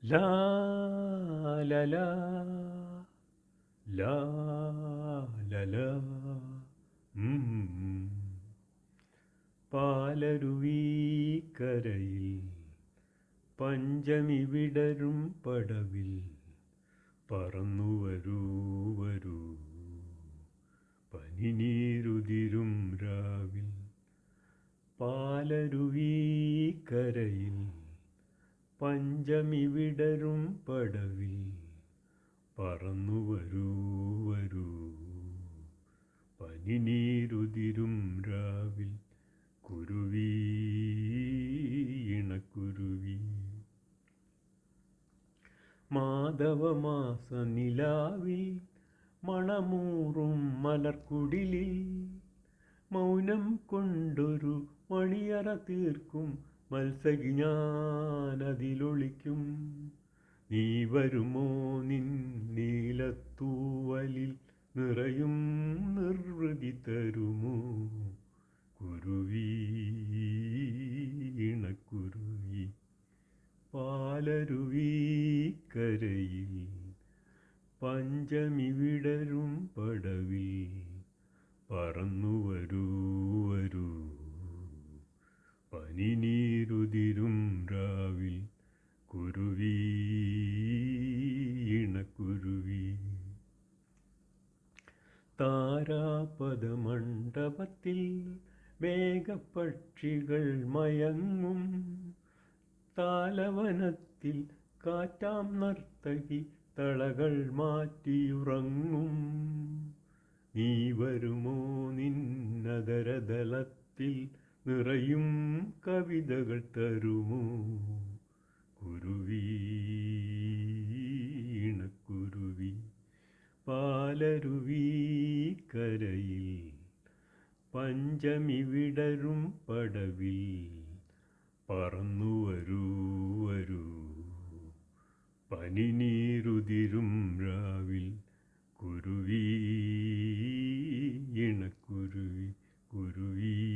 ലാ ല ലാ ലാ ല ലാ. ഉം. പാലരുവീക്കരയിൽ പഞ്ചമി വിടരും പടവിൽ പറന്നു വരൂ വരൂ പനിനീരുതിരും രാവിൽ. പാലരുവീക്കരയിൽ പഞ്ചമി വിടരും പടവിൽ പറന്നു വരൂ വരൂ പനിനീരുതിരും രാവിൽ. കുരുവി ഇണക്കുരുവി. മാധവമാസ നിലാവിൽ മണമൂറും മലർക്കുടിലിൽ മൗനം കൊണ്ടൊരു മണിയറ തീർക്കും മത്സഖി ഞാനതിലൊളിക്കും. നീ വരുമോ നിൻ നീലത്തൂവലിൽ നിറയും നിർവൃതി തരുമോ കുരുവി ഇണക്കുരുവി. പാലരുവീക്കരയിൽ പഞ്ചമി വിടരും പടവിൽ പറന്നു വരൂ വരൂ പനിനീരുതിരും രാവിൽ. കുരുവി ഇണക്കുരുവി. താരാപദമണ്ഡപത്തിൽ മേഘപക്ഷികൾ മയങ്ങും താലവനത്തിൽ കാറ്റാം നർത്തകി തളകൾ മാറ്റിയുറങ്ങും. നീ വരുമോ നിന്നതരതലത്തിൽ നിറയും കവിതകൾ തരുമോ കുരുവി ഇണക്കുരുവി. പാലരുവീക്കരയിൽ പഞ്ചമി വിടരും പടവിൽ പറന്നു വരൂ വരൂ പനിനീരുതിരും രാവിൽ. കുരുവി ഇണക്കുരുവി കുരുവി.